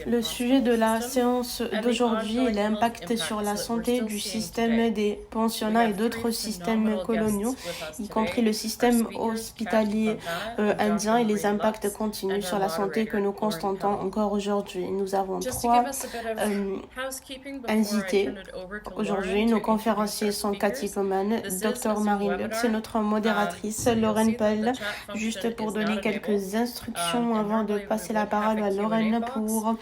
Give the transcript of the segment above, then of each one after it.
Le sujet de la séance d'aujourd'hui est l'impact sur la santé du système des pensionnats et d'autres systèmes coloniaux, y compris le système hospitalier indien et les impacts continus sur la santé que nous constatons encore aujourd'hui. Nous avons trois invités aujourd'hui. Nos conférenciers sont Cathy Powman, Dr Marine Lux et notre modératrice Lorraine Pell. Juste pour donner quelques instructions avant de passer la parole à Lorraine pour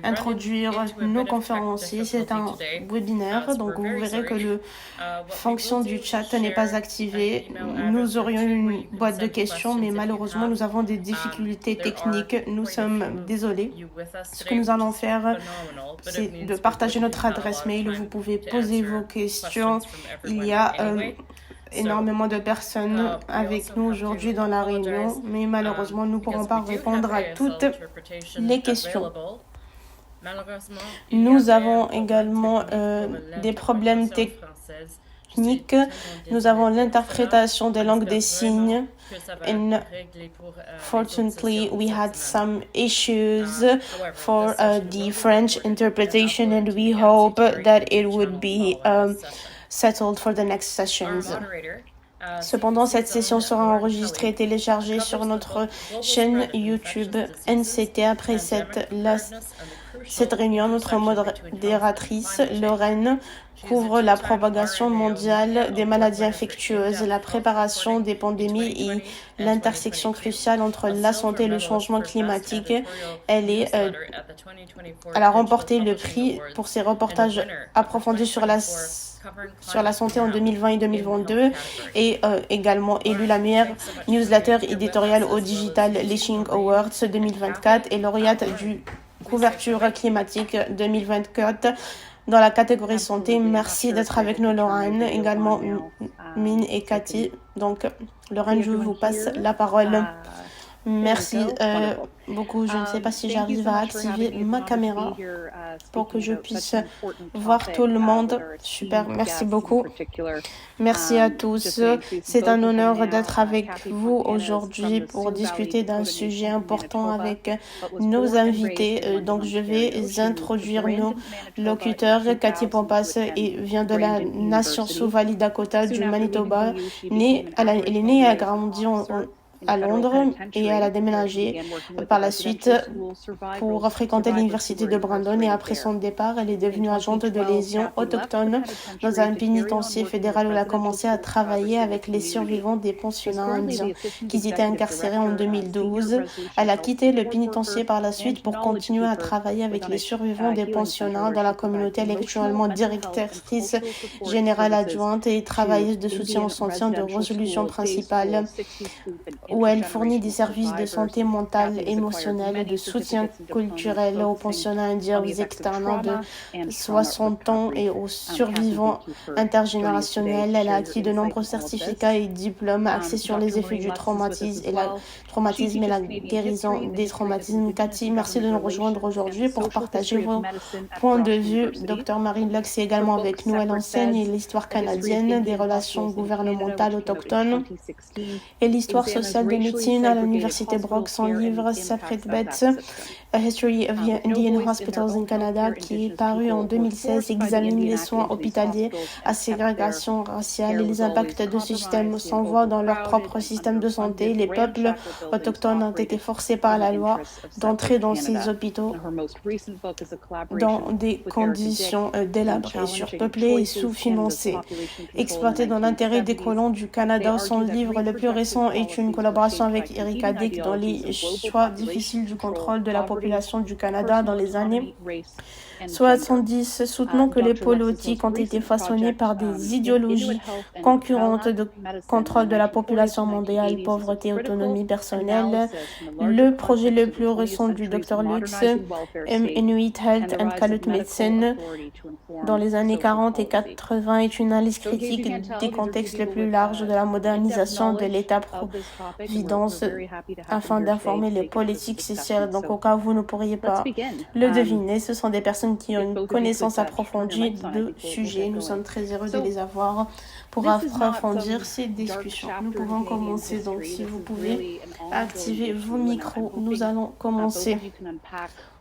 introduire nos conférenciers. C'est un webinaire, donc vous verrez que la fonction du chat n'est pas activée. Nous aurions une boîte de questions, mais malheureusement, nous avons des difficultés techniques. Nous sommes désolés. Ce que nous allons faire, c'est de partager notre adresse mail où vous pouvez poser vos questions. Il y a énormément de personnes avec nous aujourd'hui dans la réunion, mais malheureusement, nous ne pourrons pas répondre à toutes les questions. Nous avons également des problèmes techniques. Nous avons l'interprétation des langues des signes. And fortunately, we had some issues for the French interpretation, and we hope that it would be settled for the next sessions. Cependant, cette session sera enregistrée et téléchargée sur notre chaîne YouTube NCT. Après cette réunion, notre modératrice, Lorraine, couvre la propagation mondiale des maladies infectieuses, la préparation des pandémies et l'intersection cruciale entre la santé et le changement climatique. Elle a remporté le prix pour ses reportages approfondis sur la santé en 2020 et 2022 et également élu la meilleure newsletter éditoriale au Digital Leashing Awards 2024 et lauréate du couverture climatique 2024 dans la catégorie santé. Merci d'être avec nous, Lorraine, également Mine et Cathy. Donc, Lorraine, je vous passe la parole. Merci beaucoup. Je ne sais pas si j'arrive à activer ma caméra pour que je puisse voir tout le monde. Super, merci beaucoup. Merci à tous. C'est un honneur d'être avec vous aujourd'hui pour discuter d'un sujet important avec nos invités. Donc, je vais introduire nos locuteurs. Cathy Pompas vient de la nation Suvali Dakota du Manitoba. Elle est née et a grandi à Londres et elle a déménagé par la suite pour fréquenter l'université de Brandon et après son départ, elle est devenue agente de liaison autochtone dans un pénitencier fédéral où elle a commencé à travailler avec les survivants des pensionnats indiens qui étaient incarcérés en 2012. Elle a quitté le pénitencier par la suite pour continuer à travailler avec les survivants des pensionnats dans la communauté. Elle est actuellement directrice générale adjointe et travailleuse de soutien au soutien de résolution principale où elle fournit des services de santé mentale, émotionnelle, de soutien culturel aux pensionnats indiens, aux externats de 60 ans et aux survivants intergénérationnels. Elle a acquis de nombreux certificats et diplômes axés sur les effets du traumatisme et la guérison des traumatismes. Cathy, merci de nous rejoindre aujourd'hui pour partager vos points de vue. Dr Marine Lux est également avec nous. Elle enseigne l'histoire canadienne des relations gouvernementales autochtones et l'histoire sociale de médecine à l'université Brock. Son livre Sacred Beds, A History of Indian Hospitals in Canada, qui est paru en 2016, examine les soins hospitaliers à ségrégation raciale et les impacts de ce système sans voix dans leur propre système de santé. Les peuples autochtones ont été forcés par la loi d'entrer dans ces hôpitaux dans des conditions délabrées, surpeuplées et sous-financées, exploitées dans l'intérêt des colons du Canada. Son livre le plus récent est une collaboration avec Erika Dick dans les choix difficiles du contrôle de la population du Canada dans les années 70, soutenant que les politiques ont été façonnées par des idéologies concurrentes de contrôle de la population mondiale, pauvreté, autonomie personnelle. Le projet le plus récent du Dr Lux, Inuit Health and Kalut Medicine, dans les années 40 et 80, est une analyse critique des contextes les plus larges de la modernisation de l'État-providence afin d'informer les politiques sociales. Donc, au cas où vous ne pourriez pas le deviner, ce sont des personnes personnes qui ont une connaissance approfondie de sujet. Nous sommes très heureux de les avoir pour approfondir ces discussions. Nous pouvons commencer, donc si vous pouvez activer vos micros, nous allons commencer.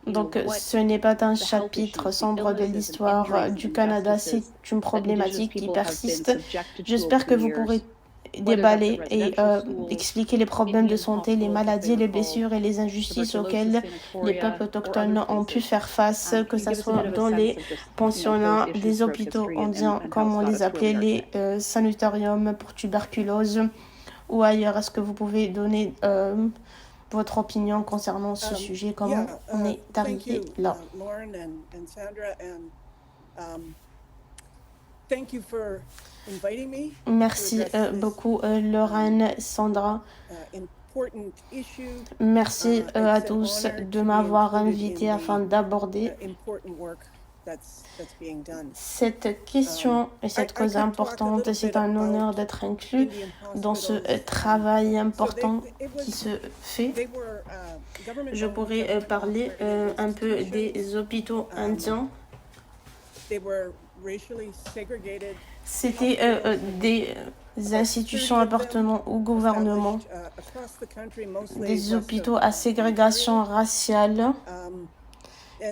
Donc ce n'est pas un chapitre sombre de l'histoire du Canada, c'est une problématique qui persiste. J'espère que vous pourrez déballer et expliquer les problèmes de santé, les maladies, les blessures et les injustices auxquelles les peuples autochtones ont pu faire face, que ce soit dans les pensionnats, les hôpitaux indiens, comme on les appelait, les sanatoriums pour tuberculose ou ailleurs. Est-ce que vous pouvez donner votre opinion concernant ce sujet, comment on est arrivé là? Merci beaucoup, Lorraine, Sandra. Merci à tous de m'avoir invité afin d'aborder cette question et cette cause importante. C'est un honneur d'être inclus dans ce travail important qui se fait. Je pourrais parler un peu des hôpitaux indiens. C'était des institutions appartenant au gouvernement, des hôpitaux à ségrégation raciale.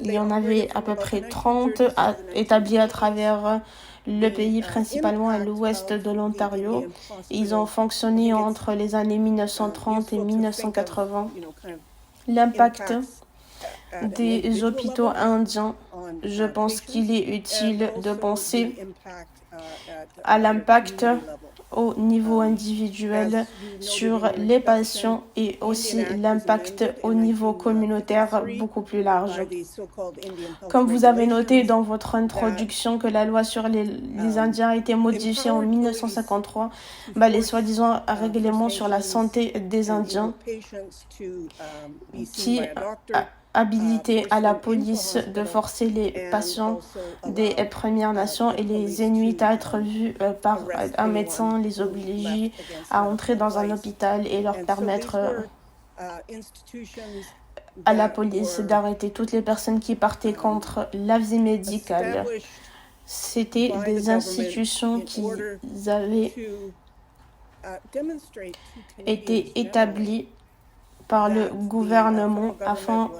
Il y en avait à peu près 30 établis à travers le pays, principalement à l'ouest de l'Ontario. Ils ont fonctionné entre les années 1930 et 1980. L'impact des hôpitaux indiens, je pense qu'il est utile de penser à l'impact au niveau individuel sur les patients et aussi l'impact au niveau communautaire beaucoup plus large. Comme vous avez noté dans votre introduction que la loi sur les Indiens a été modifiée en 1953, les soi-disant règlements sur la santé des Indiens qui habilité à la police de forcer les patients des Premières Nations et les Inuits à être vus par un médecin, les obliger à entrer dans un hôpital et leur permettre à la police d'arrêter toutes les personnes qui partaient contre l'avis médical. C'était des institutions qui avaient été établies par le gouvernement afin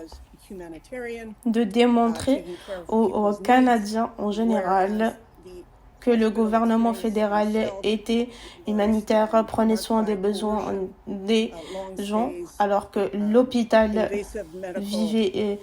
de démontrer aux Canadiens en général que le gouvernement fédéral était humanitaire, prenait soin des besoins des gens, alors que l'hôpital vivait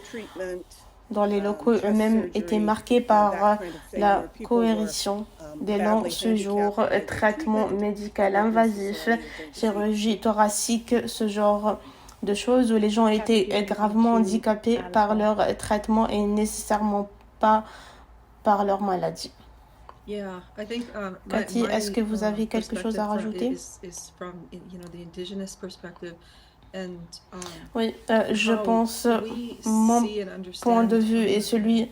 dans les locaux eux-mêmes étaient marqués par la coercition des longs séjours, traitement médical invasif, chirurgie thoracique, ce genre de choses où les gens étaient gravement handicapés par leur traitement et nécessairement pas par leur maladie. Cathy, est-ce que vous avez quelque chose à rajouter? Oui, je pense mon point de vue est celui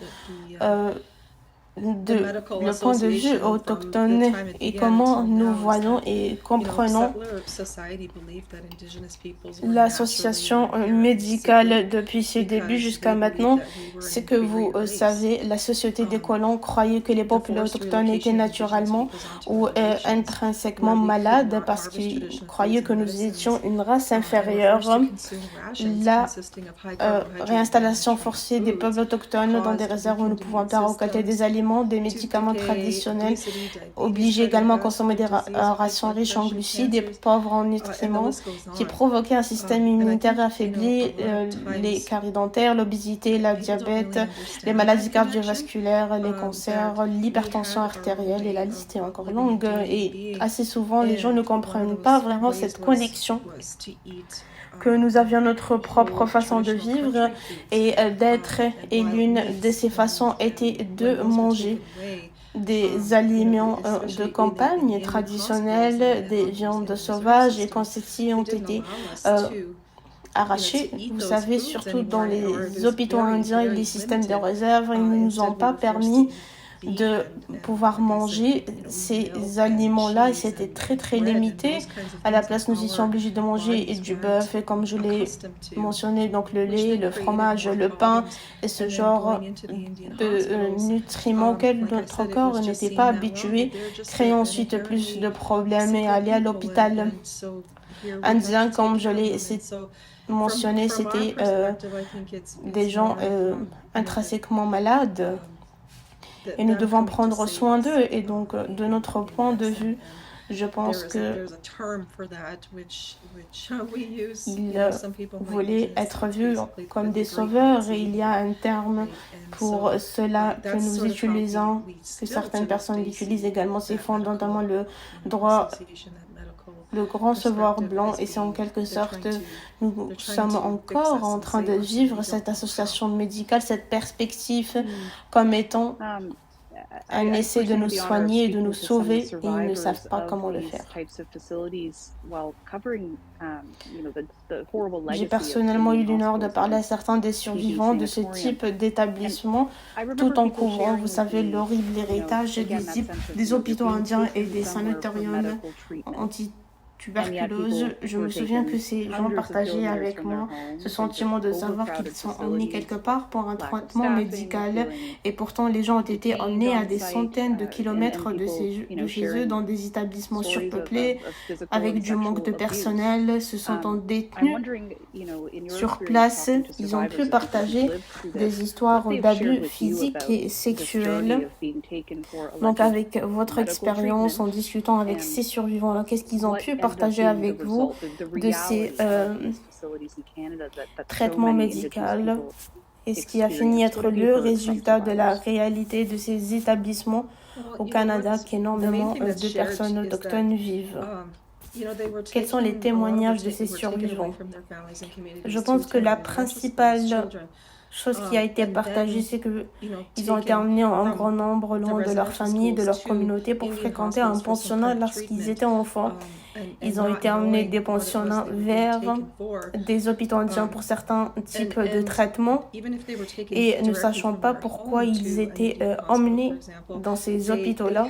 le point de vue autochtone et comment nous voyons et comprenons l'association médicale depuis ses débuts jusqu'à maintenant. C'est que vous savez, la société des colons croyait que les peuples autochtones étaient naturellement ou intrinsèquement malades parce qu'ils croyaient que nous étions une race inférieure. La réinstallation forcée des peuples autochtones dans des réserves où nous pouvons pas récolter des aliments, des médicaments traditionnels, obligés également à consommer des rations riches en glucides et pauvres en nutriments, qui provoquaient un système immunitaire affaibli, les caries dentaires, l'obésité, le diabète, les maladies cardiovasculaires, les cancers, l'hypertension artérielle, et la liste est encore longue. Et assez souvent, les gens ne comprennent pas vraiment cette connexion que nous avions notre propre façon de vivre et d'être, et l'une de ces façons était de manger des aliments de campagne traditionnels, des viandes sauvages, et quand ceux-ci ont été arrachés, vous savez, surtout dans les hôpitaux indiens et les systèmes de réserve, ils ne nous ont pas permis de pouvoir manger ces aliments-là, et c'était très limité. À la place, nous étions obligés de manger du bœuf, et comme je l'ai mentionné, donc le lait, le fromage, le pain, et ce genre de nutriments auxquels notre corps n'était pas habitué, créant ensuite plus de problèmes et aller à l'hôpital indien, comme je l'ai mentionné, c'était des gens intrinsèquement malades. Et nous devons prendre soin d'eux. Et donc, de notre point de vue, je pense que ils voulaient être vus comme des sauveurs. Et il y a un terme pour cela que nous utilisons, que certaines personnes utilisent également. C'est fondamentalement le droit, le grand savoir blanc, et c'est en quelque sorte, nous sommes encore en train de vivre cette association médicale, cette perspective comme étant un essai de nous soigner et de nous sauver, et ils ne savent pas comment le faire. J'ai personnellement eu l'honneur de parler à certains des survivants de ce type d'établissement, tout en couvrant, vous savez, l'horrible héritage des hôpitaux indiens et des sanatoriums anti-tuberculose. Je me souviens que ces gens partageaient avec moi ce sentiment de savoir qu'ils sont emmenés quelque part pour un traitement médical, et pourtant les gens ont été emmenés à des centaines de kilomètres de chez eux dans des établissements surpeuplés avec du manque de personnel, se sentant détenus sur place. Ils ont pu partager des histoires d'abus physiques et sexuels. Donc avec votre expérience, en discutant avec ces survivants-là, qu'est-ce qu'ils ont pu partager avec vous de ces traitements médicaux, et ce qui a fini être le résultat de la réalité de ces établissements au Canada qu'énormément de personnes autochtones vivent. Quels sont les témoignages de ces survivants? Je pense que la principale chose qui a été partagée, c'est qu'ils ont été emmenés en grand nombre loin de leur famille, de leur communauté, pour fréquenter un pensionnat lorsqu'ils étaient enfants. Ils ont été emmenés des pensionnats vers des hôpitaux indiens pour certains types de traitements, et ne sachant pas pourquoi ils étaient emmenés dans ces hôpitaux-là,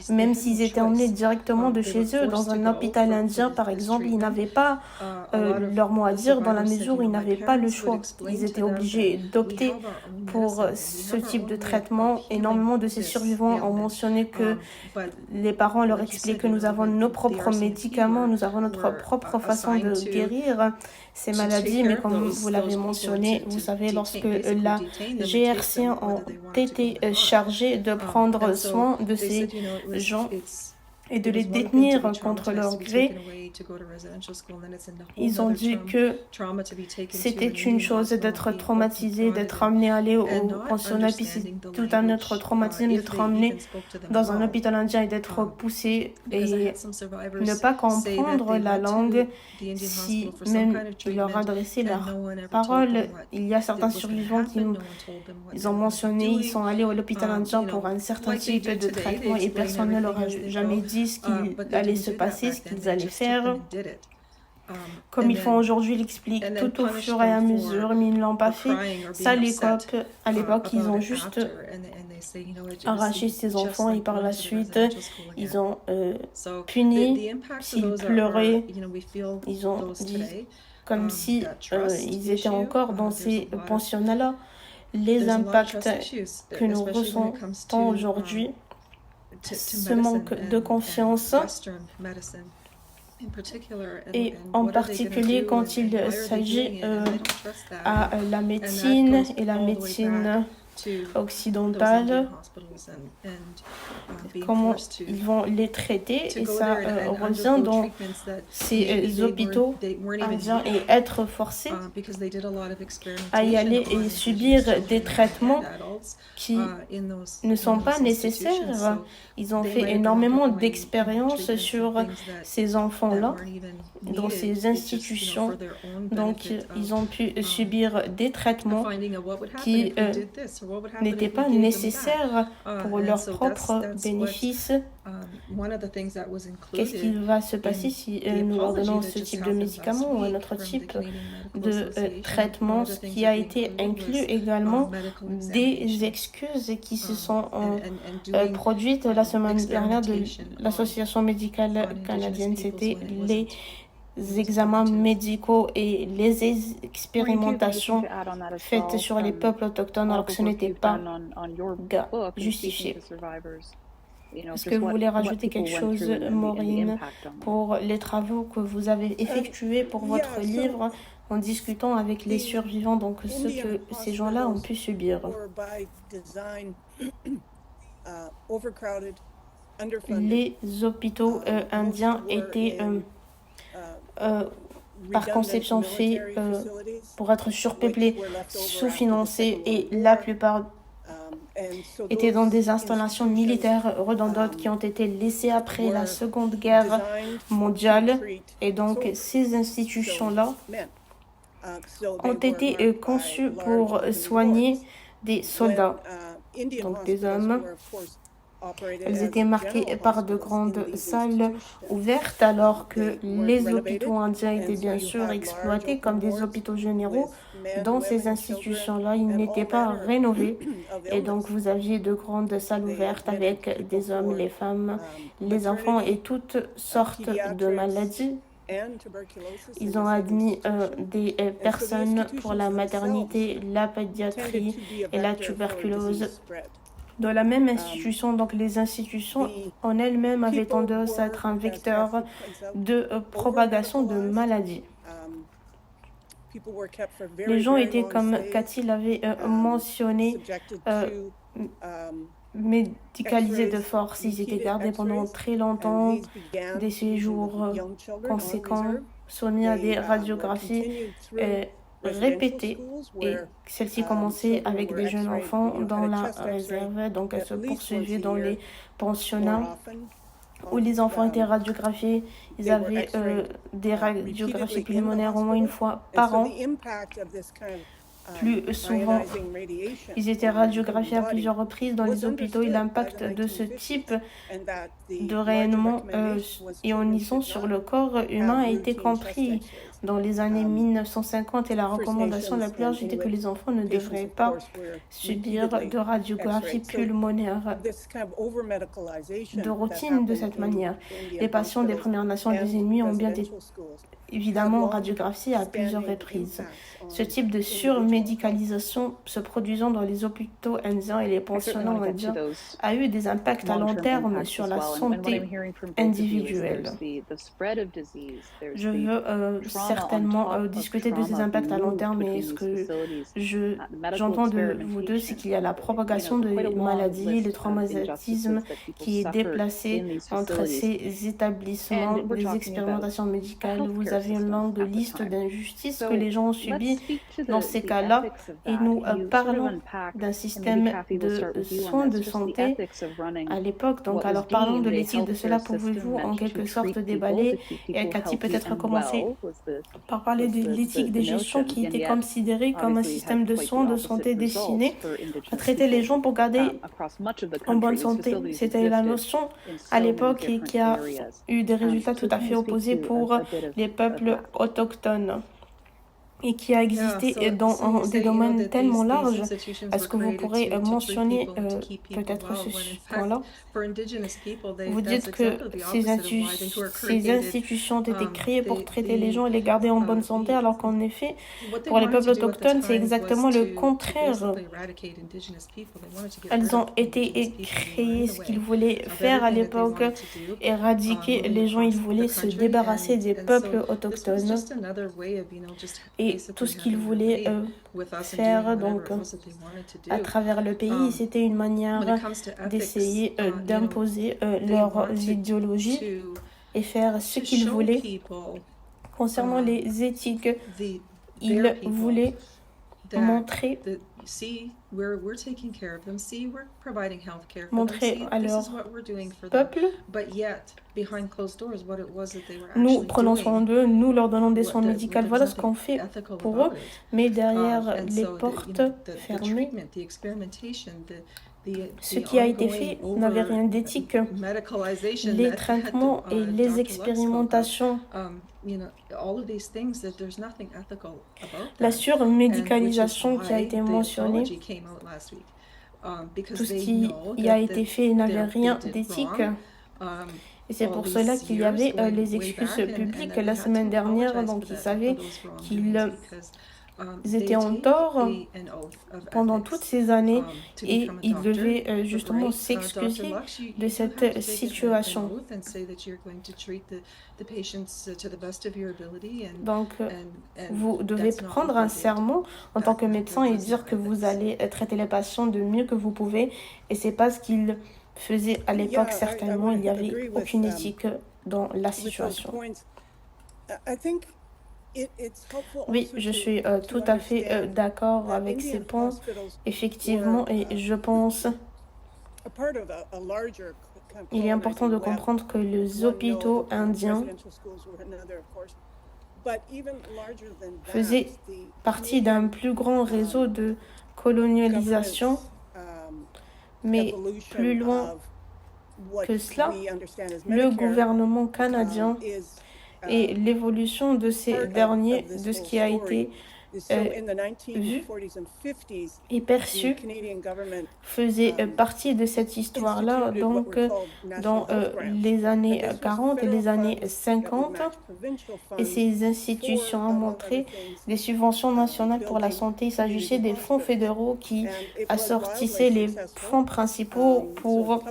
même s'ils étaient emmenés directement de chez eux. Dans un hôpital indien, par exemple, ils n'avaient pas leur mot à dire, dans la mesure où ils n'avaient pas le choix. Ils étaient obligés d'opter pour ce type de traitement. Énormément de ces survivants ont mentionné que les parents leur expliquaient que nous avons nos propres médicaments, nous avons notre propre façon de guérir ces maladies, mais comme vous l'avez mentionné, vous savez, lorsque la GRC ont été chargés de prendre soin de ces gens et de les détenir contre leur gré, ils ont dit que c'était une chose d'être traumatisé, d'être amené à aller au pensionnat, puis c'est tout un autre traumatisme d'être emmené dans un hôpital indien et d'être poussé et ne pas comprendre la langue, si même ils leur adressaient leur parole. Il y a certains survivants qui ils ont mentionné, ils sont allés à l'hôpital indien pour un certain type de traitement et personne ne leur a jamais dit ce qu'il allait se passer, ce qu'ils allaient faire. Comme ils font aujourd'hui, ils l'expliquent tout au fur et à mesure, mais ils ne l'ont pas fait. Ça, à l'époque, ils ont juste arraché ses enfants, et par la suite, ils ont puni. S'ils pleuraient, ils ont dit comme si ils étaient encore dans ces pensionnats-là. Les impacts que nous ressentons aujourd'hui, ce manque de confiance, et en particulier quand il s'agit à la médecine et la médecine occidentale, comment ils vont les traiter, et ça revient dans ces hôpitaux indiens et être forcés à y aller et subir des traitements qui ne sont pas nécessaires. Ils ont fait énormément d'expériences sur ces enfants-là dans ces institutions, donc ils ont pu subir des traitements qui n'étaient pas nécessaires pour leur propre bénéfice. Qu'est-ce qui va se passer si nous leur donnons ce type de médicament ou un autre type de traitement? Ce qui a été inclus également des excuses qui se sont produites la semaine dernière de l'Association médicale canadienne. C'était les examens médicaux et les expérimentations faites sur les peuples autochtones alors que ce n'était pas justifié. Est-ce que vous voulez rajouter quelque chose, Maureen, pour les travaux que vous avez effectués pour votre livre en discutant avec les survivants, donc ce que ces gens-là ont pu subir? Les hôpitaux indiens étaient par conception faits pour être surpeuplés, sous-financés et la plupart étaient dans des installations militaires redondantes qui ont été laissées après la Seconde Guerre mondiale. Et donc, ces institutions-là ont été conçues pour soigner des soldats, donc des hommes. Elles étaient marquées par de grandes salles ouvertes alors que les hôpitaux indiens étaient bien sûr exploités comme des hôpitaux généraux. Dans ces institutions-là, ils n'étaient pas rénovés et donc vous aviez de grandes salles ouvertes avec des hommes, les femmes, les enfants et toutes sortes de maladies. Ils ont admis des personnes pour la maternité, la pédiatrie et la tuberculose. Dans la même institution, donc les institutions en elles-mêmes avaient tendance à être un vecteur de propagation de maladies. Les gens étaient, comme Cathy l'avait mentionné, médicalisés de force. Ils étaient gardés pendant très longtemps, des séjours conséquents, soumis à des radiographies répétées. Et celle-ci commençait avec des jeunes enfants dans la réserve, donc elle se poursuivait dans les pensionnats où les enfants étaient radiographiés. Ils avaient des radiographies pulmonaires au moins une fois par an. Plus souvent, ils étaient radiographiés à plusieurs reprises dans les hôpitaux et l'impact de ce type de rayonnement ionisant sur le corps humain a été compris dans les années 1950 et la recommandation la plus large était que les enfants ne devraient pas subir de radiographie pulmonaire de routine de cette manière. Les patients des Premières Nations et des ennemis ont bien été évidemment radiographiés à plusieurs reprises. Ce type de surmédicalisation se produisant dans les hôpitaux indiens et les pensionnats indiens a eu des impacts à long terme sur la santé individuelle. Je veux certainement discuter de ces impacts à long terme, mais ce que j'entends de vous deux, c'est qu'il y a la propagation de maladies, le traumatisme qui est déplacé entre ces établissements, des expérimentations médicales. Vous avez une longue liste d'injustices que les gens ont subies dans ces cas-là et nous parlons d'un système de soins de santé à l'époque. Donc, alors parlons de l'éthique de cela. Pouvez-vous en quelque sorte déballer et Cathy peut-être commencer par parler de l'éthique des gestions qui était considérée comme un système de soins de santé destiné à traiter les gens pour garder en bonne santé. C'était la notion à l'époque et qui a eu des résultats tout à fait opposés pour les peuples autochtones et qui a existé dans des domaines tellement larges. Est-ce que vous pourrez mentionner peut-être ce point-là? Vous dites que ces institutions ont été créées pour traiter les gens et les garder en bonne santé, alors qu'en effet, pour les peuples autochtones, c'est exactement le contraire. Elles ont été créées, ce qu'ils voulaient faire à l'époque, éradiquer les gens, ils voulaient se débarrasser des peuples autochtones. Et tout ce qu'ils voulaient faire donc, à travers le pays, c'était une manière d'essayer d'imposer leurs idéologies et faire ce qu'ils voulaient. Concernant les éthiques, ils voulaient montrer à leur peuple, nous prenons soin d'eux, nous leur donnons des soins médicaux, voilà ce qu'on fait pour eux, mais derrière les portes fermées, Ce qui a été fait n'avait rien d'éthique. Les traitements et les expérimentations, la surmédicalisation qui a été mentionnée, tout ce qui y a été fait n'avait rien d'éthique. Et c'est pour cela qu'il y avait les excuses publiques la semaine dernière, donc ils savaient qu'ils étaient en tort pendant toutes ces années et ils devaient justement s'excuser de cette situation. Donc, vous devez prendre un serment en tant que médecin et dire que vous allez traiter les patients de mieux que vous pouvez. Et c'est pas ce qu'ils faisaient à l'époque. Certainement, il n'y avait aucune éthique dans la situation. Oui, je suis tout à fait d'accord avec ces points, effectivement, et je pense il est important de comprendre que les hôpitaux indiens faisaient partie d'un plus grand réseau de colonialisation, mais plus loin que cela, le gouvernement canadien et l'évolution de ces derniers, de ce qui a été vu et perçu, faisait partie de cette histoire-là. Donc, dans les années 40 et les années 50, et ces institutions ont montré des subventions nationales pour la santé. Il s'agissait des fonds fédéraux qui assortissaient les fonds principaux pour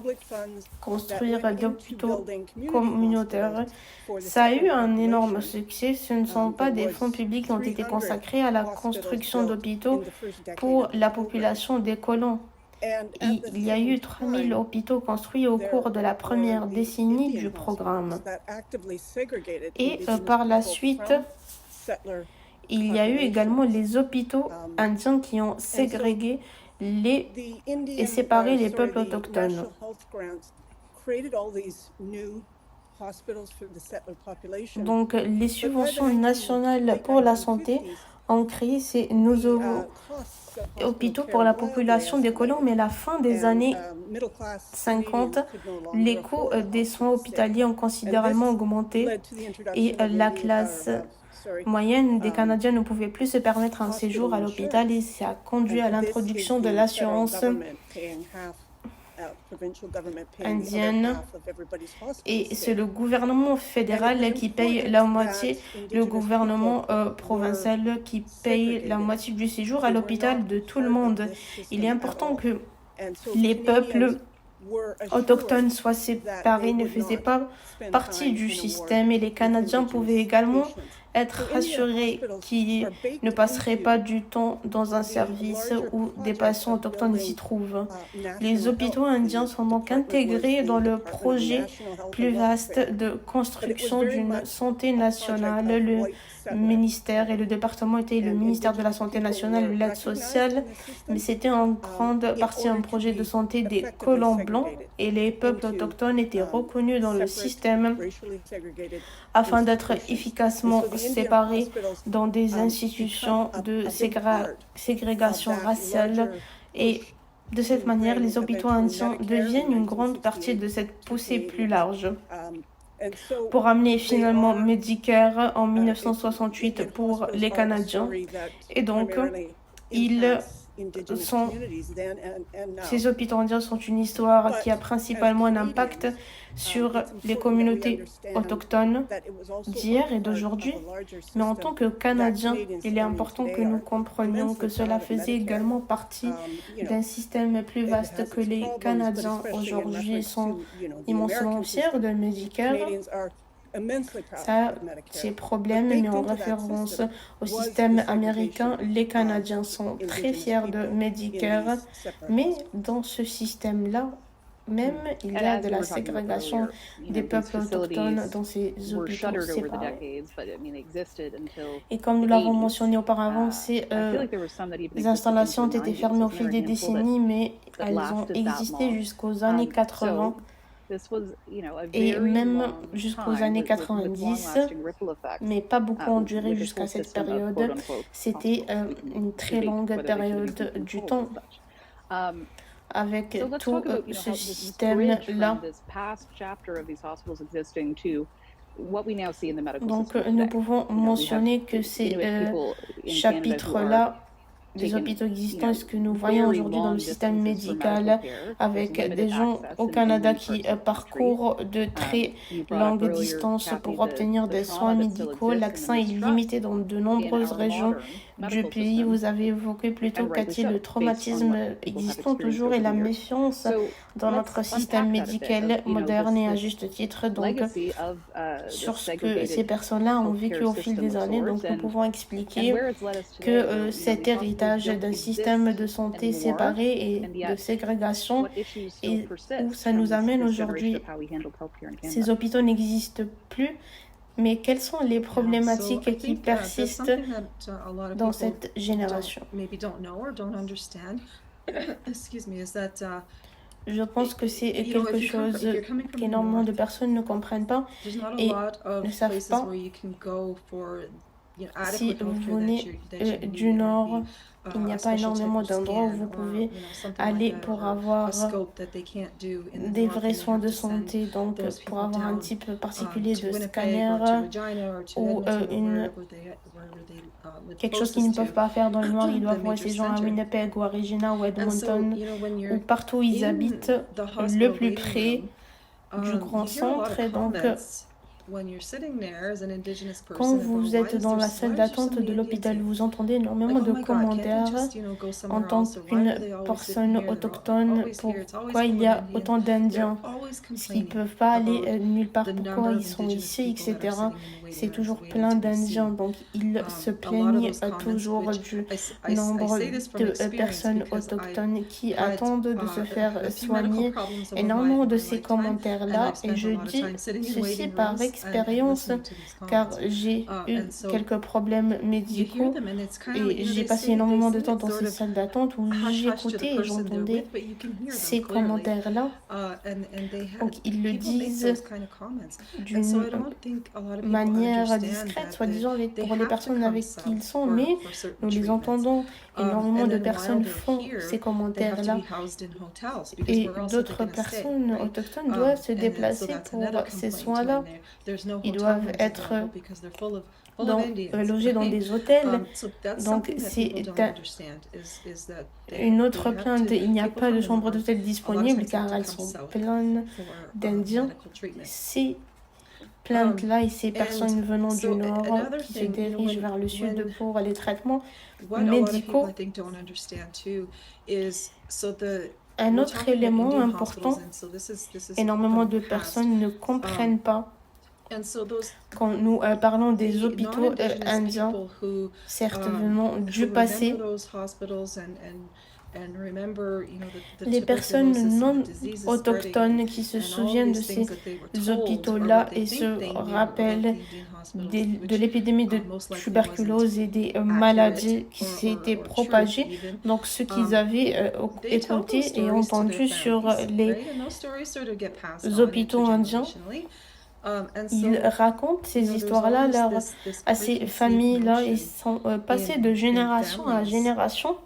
construire des hôpitaux communautaires. Ça a eu un énorme succès. Ce ne sont pas des fonds publics qui ont été consacrés à la construction d'hôpitaux pour la population des colons. Il y a eu 3000 hôpitaux construits au cours de la première décennie du programme. Et par la suite, il y a eu également les hôpitaux indiens qui ont ségrégué et séparé les peuples autochtones. Donc, les subventions nationales pour la santé ont créé ces nouveaux hôpitaux pour la population des colons, mais à la fin des années 50, les coûts des soins hospitaliers ont considérablement augmenté et la classe moyenne des Canadiens ne pouvait plus se permettre un séjour à l'hôpital et ça a conduit à l'introduction de l'assurance indienne et c'est le gouvernement fédéral qui paye la moitié, le gouvernement provincial qui paye la moitié du séjour à l'hôpital de tout le monde. Il est important que les peuples autochtones soient séparés, ne faisaient pas partie du système et les Canadiens pouvaient également être rassurés qu'ils ne passeraient pas du temps dans un service où des patients autochtones s'y trouvent. Les hôpitaux indiens sont donc intégrés dans le projet plus vaste de construction d'une santé nationale. Le ministère et le département étaient le ministère de la Santé nationale et de l'aide sociale, mais c'était en grande partie un projet de santé des colons blancs et les peuples autochtones étaient reconnus dans le système afin d'être efficacement séparés dans des institutions de ségrégation raciale et de cette manière, les hôpitaux indiens deviennent une grande partie de cette poussée plus large. Pour amener finalement Medicare en 1968 pour les Canadiens. Et donc, ces hôpitaux indiens sont une histoire qui a principalement un impact sur les communautés autochtones d'hier et d'aujourd'hui. Mais en tant que Canadiens, il est important que nous comprenions que cela faisait également partie d'un système plus vaste que les Canadiens aujourd'hui sont immensément fiers de Medicare. Ça, c'est problème, mais en référence au système américain, les Canadiens sont très fiers de Medicare, mais dans ce système-là, même il y a de la ségrégation des peuples autochtones dans ces hôpitaux séparés. Et comme nous l'avons mentionné auparavant, ces installations ont été fermées au fil des décennies, mais elles ont existé jusqu'aux années 80. Et même jusqu'aux années 90, mais pas beaucoup ont duré jusqu'à cette période. C'était une très longue période du temps. avec tout ce système-là. Donc, nous pouvons mentionner que ces chapitres-là des hôpitaux existants et ce que nous voyons aujourd'hui dans le système médical avec des gens au Canada qui parcourent de très longues distances pour obtenir des soins médicaux. L'accès est limité dans de nombreuses régions du pays. Vous avez évoqué plutôt, Cathy, le traumatisme existant toujours et la méfiance dans notre système médical moderne et à juste titre. Donc, sur ce que ces personnes-là ont vécu au fil des années, donc nous pouvons expliquer que cet héritage d'un système de santé séparé et de ségrégation et où ça nous amène aujourd'hui. Ces hôpitaux n'existent plus, mais quelles sont les problématiques qui persistent dans cette génération? Je pense que c'est quelque chose qu'énormément de personnes ne comprennent pas et ne savent pas. Si vous venez du Nord, il n'y a pas énormément d'endroits où vous pouvez aller pour avoir des vrais soins de santé, donc pour avoir un type particulier de scanner ou quelque chose qu'ils ne peuvent pas faire dans le noir. Ils doivent voir ces gens à Winnipeg ou à Regina ou Edmonton ou partout où ils habitent, le plus près du grand centre. Et donc, quand vous êtes dans la salle d'attente de l'hôpital, vous entendez énormément de commentaires en tant qu'une personne autochtone. Pourquoi il y a autant d'Indiens? Ils ne peuvent pas aller nulle part. Pourquoi ils sont ici, etc. C'est toujours plein d'Indiens. Donc, ils se plaignent toujours du nombre de personnes autochtones qui attendent de se faire soigner. Énormément de ces commentaires-là, et je dis ceci par expérience, car j'ai eu quelques problèmes médicaux et j'ai passé énormément de temps dans ces salles d'attente où j'écoutais et j'entendais ces commentaires-là. Donc ils le disent d'une manière discrète, soi-disant pour les personnes avec qui ils sont, mais nous les entendons. Énormément de personnes font ces commentaires-là et d'autres personnes autochtones doivent se déplacer pour ces soins-là. Ils doivent être logés dans des hôtels. Donc, c'est une autre plainte. Il n'y a pas de chambre d'hôtel disponible car elles sont pleines d'Indiens. Ces plaintes-là et ces personnes venant du Nord qui se dirigent vers le Sud pour les traitements médicaux. Un autre élément important, énormément de personnes ne comprennent pas. Quand nous parlons des hôpitaux indiens, certes venant du passé, les personnes non autochtones qui se souviennent de ces hôpitaux-là et se rappellent de l'épidémie de tuberculose et des maladies qui s'étaient propagées. Donc, ce qu'ils avaient écouté et entendu sur les hôpitaux indiens, ils racontent ces histoires-là à ces familles-là. Ils sont passés de génération à génération.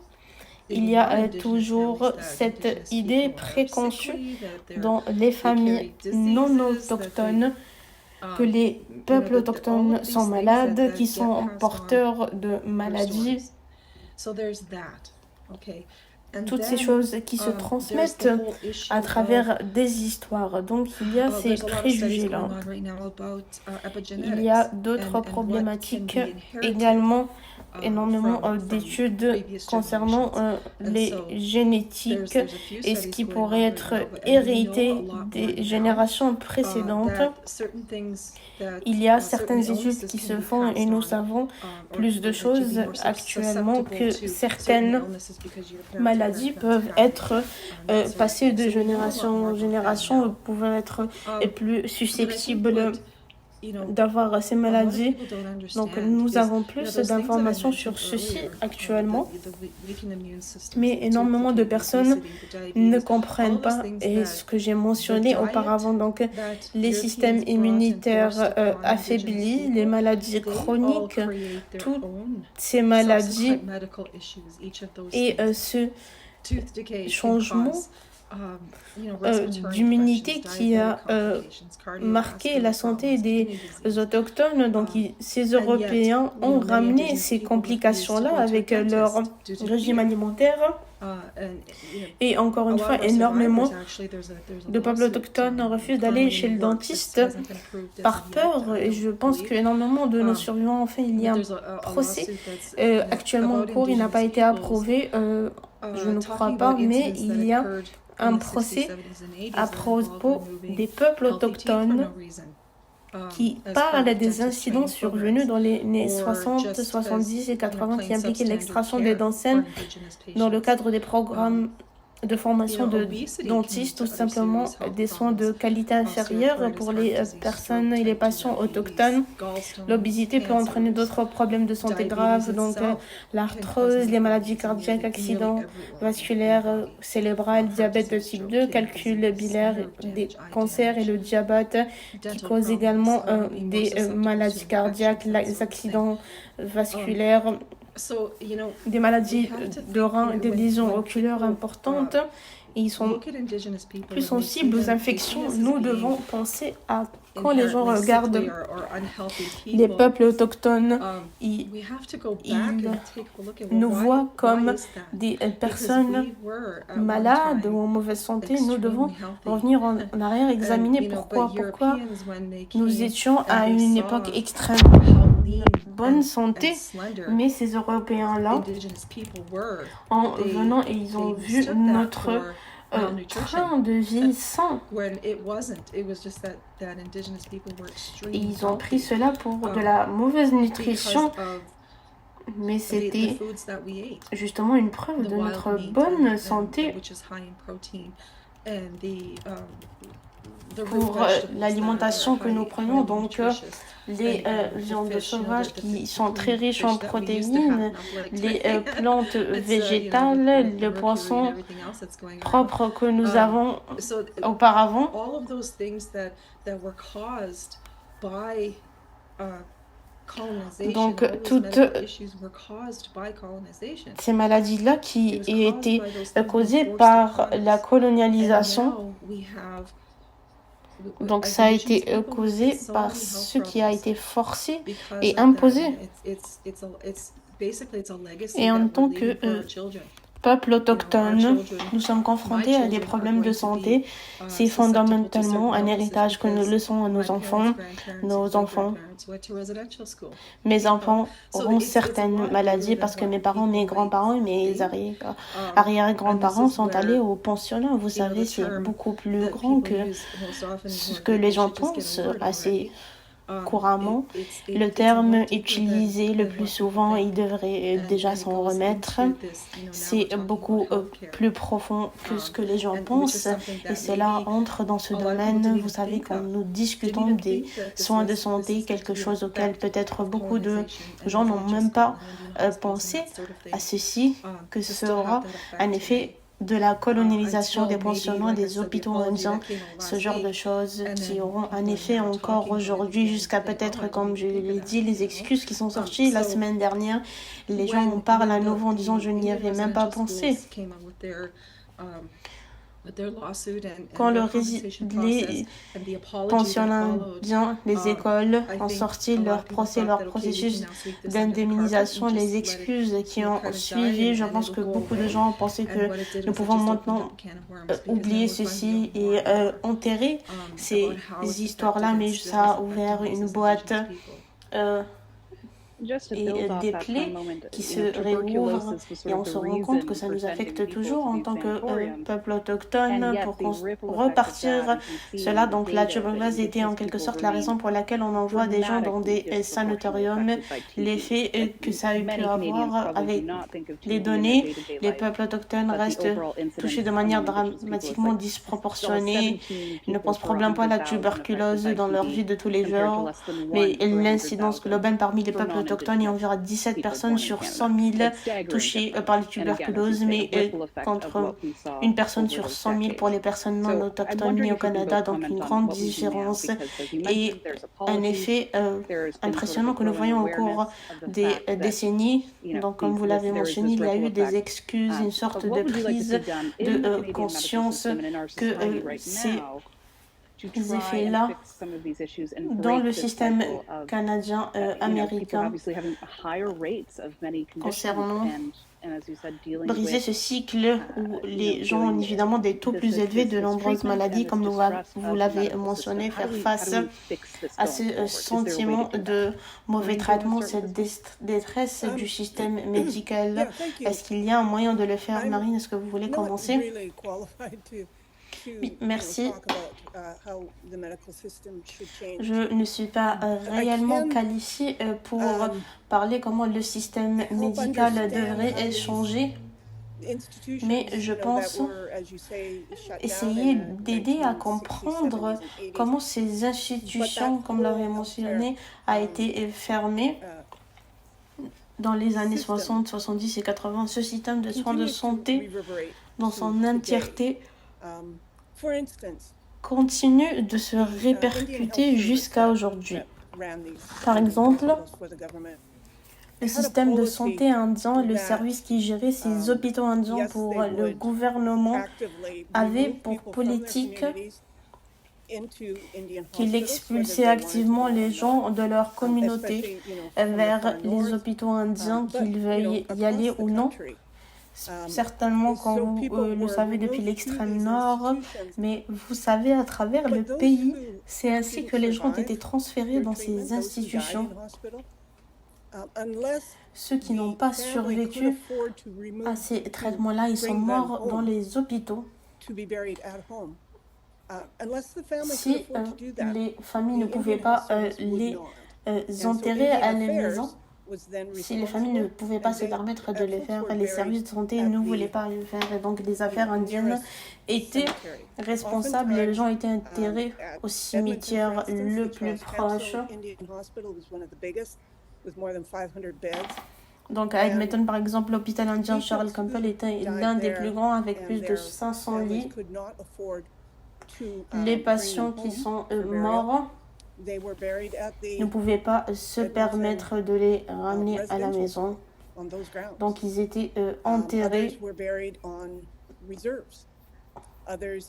Il y a toujours cette idée préconçue dans les familles non autochtones que les peuples autochtones sont malades, qui sont porteurs de maladies. Toutes ces choses qui se transmettent à travers des histoires. Donc, il y a ces préjugés-là. Il y a d'autres problématiques également, énormément d'études concernant les génétiques et ce qui pourrait être hérité des générations précédentes. Il y a certaines études qui se font et nous savons plus de choses actuellement que certaines maladies peuvent être passées de génération en génération, pouvant être plus susceptibles d'avoir ces maladies. Donc nous avons plus d'informations sur ceci actuellement, mais énormément de personnes ne comprennent pas et ce que j'ai mentionné auparavant, donc les systèmes immunitaires affaiblis, les maladies chroniques, toutes ces maladies et ce changement d'immunité qui a marqué la santé des autochtones. Donc, ces Européens ont ramené ces complications-là avec leur régime alimentaire. Et encore une fois, énormément de peuples autochtones refusent d'aller chez le dentiste par peur. Et je pense qu'énormément de nos survivants, enfin, il y a un procès actuellement en cours. Il n'a pas été approuvé, je ne crois pas, mais il y a un procès à propos des peuples autochtones qui parle des incidents survenus dans les années 60, 70 et 80 qui impliquaient l'extraction des dents saines dans le cadre des programmes de formation de dentistes ou simplement des soins de qualité inférieure pour les personnes et les patients autochtones. L'obésité peut entraîner d'autres problèmes de santé graves, donc l'arthrose, les maladies cardiaques, accidents vasculaires, cérébrales, diabète de type 2, calcul bilaire, des cancers et le diabète qui causent également des maladies cardiaques, les accidents vasculaires, des maladies de reins et des lésions oculaires importantes. Et ils sont plus sensibles aux infections. Nous devons penser à quand les gens regardent les peuples autochtones, ils nous voient comme des personnes malades ou en mauvaise santé. Nous devons revenir en arrière, examiner pourquoi nous étions à une époque extrêmement bonne santé, mais ces Européens-là, en venant et ils ont vu notre train de vie sain. Et ils ont pris cela pour de la mauvaise nutrition, mais c'était justement une preuve de notre bonne santé pour l'alimentation que nous prenons. Donc, les viandes sauvages qui sont très riches en protéines, les plantes végétales, le poisson propre que nous avons auparavant. Donc, toutes ces maladies-là qui étaient causées par la colonialisation, donc ça a été causé par ce qui a été forcé et imposé. Et en tant que peuple autochtone, nous sommes confrontés à des problèmes de santé. C'est fondamentalement un héritage que nous laissons à nos enfants. Mes enfants auront certaines maladies parce que mes parents, mes grands-parents et mes arrière-grands-parents sont allés au pensionnat. Vous savez, c'est beaucoup plus grand que ce que les gens pensent assez couramment. Le terme utilisé le plus souvent, il devrait déjà s'en remettre. C'est beaucoup plus profond que ce que les gens pensent et cela entre dans ce domaine. Vous savez, quand nous discutons des soins de santé, quelque chose auquel peut-être beaucoup de gens n'ont même pas pensé à ceci, que ce sera un effet de la colonialisation des pensionnats, des hôpitaux indiens, ce genre de choses qui auront un effet encore aujourd'hui jusqu'à peut-être, comme je l'ai dit, les excuses qui sont sorties la semaine dernière. Les gens en parlent à nouveau en disant « je n'y avais même pas pensé ». Quand les pensionnats indiens, les écoles ont sorti leur processus d'indemnisation, les excuses qui ont suivi, je pense que beaucoup de gens ont pensé que nous pouvons maintenant oublier ceci et enterrer ces histoires-là, mais ça a ouvert une boîte et des plaies qui se réouvrent et on se rend compte que ça nous affecte toujours en tant que peuple autochtone pour repartir cela. Donc la tuberculose était en quelque sorte la raison pour laquelle on envoie des gens dans des sanatoriums. L'effet que ça a eu pu avoir avec les données, les peuples autochtones restent touchés de manière dramatiquement disproportionnée. Ils ne pensent probablement pas à la tuberculose dans leur vie de tous les jours, mais l'incidence globale parmi les peuples autochtones autochtones et environ 17 personnes sur 100 000 touchées par la tuberculose, mais contre une personne sur 100 000 pour les personnes non autochtones nées au Canada, donc une grande différence et un effet impressionnant que nous voyons au cours des décennies. Donc, comme vous l'avez mentionné, il y a eu des excuses, une sorte de prise de conscience que ces effets-là dans le système canadien-américain concernant briser ce cycle où les gens ont évidemment des taux plus élevés de nombreuses maladies, comme vous l'avez mentionné, faire face à ce sentiment de mauvais traitement, cette détresse du système médical. Est-ce qu'il y a un moyen de le faire, Marine? Est-ce que vous voulez commencer? Oui, merci. Je ne suis pas réellement qualifiée pour parler comment le système médical devrait changer, mais je pense essayer d'aider à comprendre comment ces institutions, comme l'avait mentionné, a été fermée dans les années 60, 70 et 80. Ce système de soins de santé dans son entièreté continue de se répercuter jusqu'à aujourd'hui. Par exemple, le système de santé indien, le service qui gérait ces hôpitaux indiens pour le gouvernement, avait pour politique qu'il expulsait activement les gens de leur communauté vers les hôpitaux indiens, qu'ils veuillent y aller ou non. Certainement, quand vous le savez depuis l'extrême nord, mais vous savez à travers le pays, c'est ainsi que les gens ont été transférés dans ces institutions. Ceux qui n'ont pas survécu à ces traitements-là, ils sont morts dans les hôpitaux. Si les familles ne pouvaient pas les enterrer à la maison, si les familles ne pouvaient pas se permettre de le faire, les services de santé ne voulaient pas le faire. Et donc, les affaires indiennes étaient responsables et les gens étaient enterrés au cimetière le plus proche. Donc, à Edmonton, par exemple, l'hôpital indien Charles Campbell était l'un des plus grands avec plus de 500 lits. Les patients qui sont morts ne pouvaient pas se permettre de les ramener à la maison. Donc, ils étaient enterrés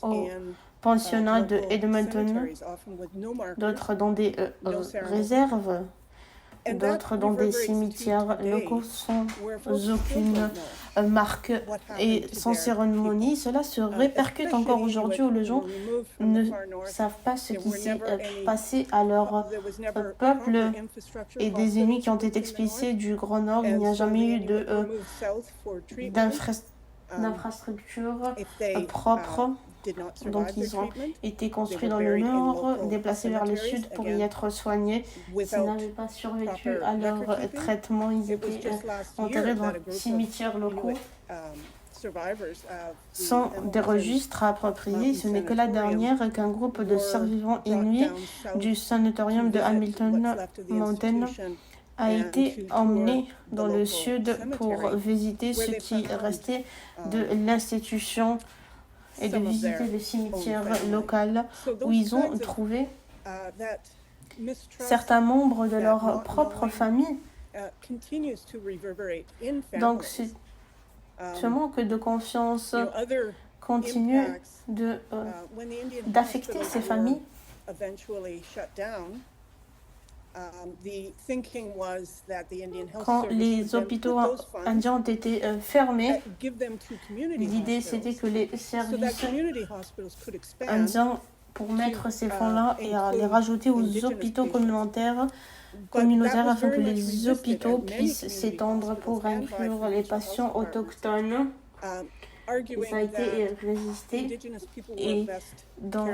au pensionnat de Edmonton, d'autres dans des réserves, d'autres dans des cimetières locaux sans aucune marque et sans cérémonie. Cela se répercute encore aujourd'hui où les gens ne savent pas ce qui s'est passé à leur peuple et des ennemis qui ont été expulsés du Grand Nord. Il n'y a jamais eu d'infrastructure propre. Donc, ils ont été construits dans le nord, déplacés vers le sud pour y être soignés. S'ils n'avaient pas survécu à leur traitement, ils étaient enterrés dans des cimetières locaux sans des registres appropriés. Ce n'est que la dernière qu'un groupe de survivants inuits du sanatorium de Hamilton Mountain a été emmené dans le sud pour visiter ce qui restait de l'institution et de visiter des cimetières locaux où ils ont trouvé certains membres de leur propre famille. Donc, ce manque de confiance continue d'affecter ces familles. Quand les hôpitaux indiens ont été fermés, l'idée c'était que les services indiens, pour mettre ces fonds-là et à les rajouter aux hôpitaux communautaires afin que les hôpitaux puissent s'étendre pour inclure les patients autochtones. Ça a été résisté et dans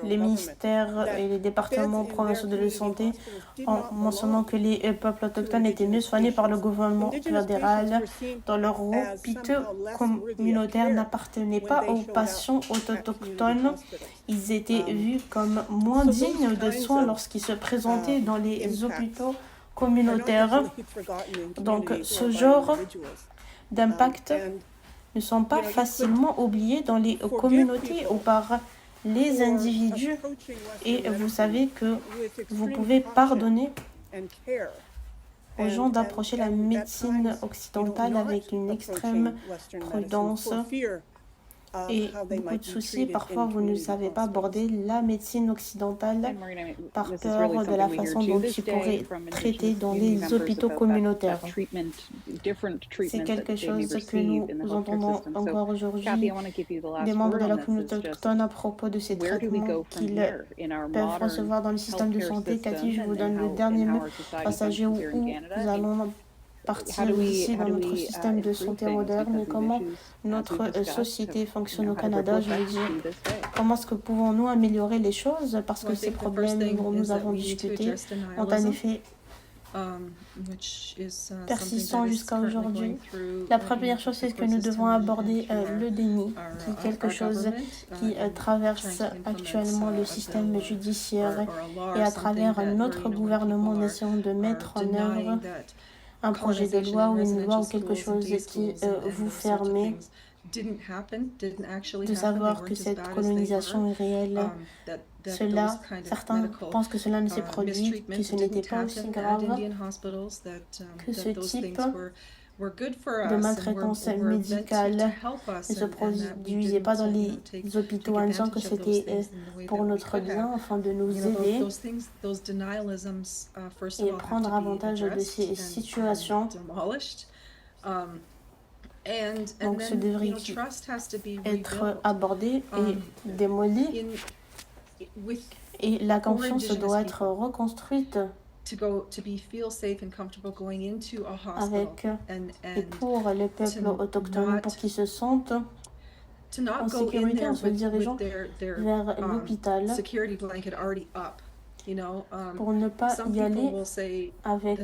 les ministères et les départements provinciaux de la santé, en mentionnant que les peuples autochtones étaient mieux soignés par le gouvernement fédéral, dans leurs hôpitaux communautaires n'appartenaient pas aux patients autochtones. Ils étaient vus comme moins dignes de soins lorsqu'ils se présentaient dans les hôpitaux communautaire. Donc, ce genre d'impact ne sont pas facilement oubliés dans les communautés ou par les individus. Et vous savez que vous pouvez pardonner aux gens d'approcher la médecine occidentale avec une extrême prudence et beaucoup de soucis. Parfois, vous ne savez pas aborder la médecine occidentale par peur de la façon dont il pourrait être traité dans les hôpitaux communautaires. C'est quelque chose que nous entendons encore aujourd'hui des membres de la communauté autochtone à propos de ces traitements qu'ils peuvent recevoir dans le système de santé. Cathy, je vous donne le dernier passager où nous allons partir ici dans notre système de santé moderne et comment notre société fonctionne au Canada. Je veux dire, comment est-ce que pouvons-nous améliorer les choses parce que ces problèmes dont nous avons discuté ont en effet persistant jusqu'à aujourd'hui. La première chose, c'est que nous devons aborder le déni, qui est quelque chose qui traverse actuellement le système judiciaire et à travers notre gouvernement, en essayant de mettre en œuvre un projet de loi ou une loi ou quelque chose qui vous permet de savoir que cette colonisation est réelle. Certains pensent que cela ne s'est produit, que ce n'était pas aussi grave, que ce type de maltraitance médicale ne se produisait pas dans les hôpitaux en disant que c'était pour notre bien, afin de nous aider et prendre avantage de ces situations. Donc, ce devrait être abordé et démoli, et la confiance doit être reconstruite avec et pour les peuples autochtones, pour qu'ils se sentent en sécurité en se dirigeant vers l'hôpital, pour ne pas y aller avec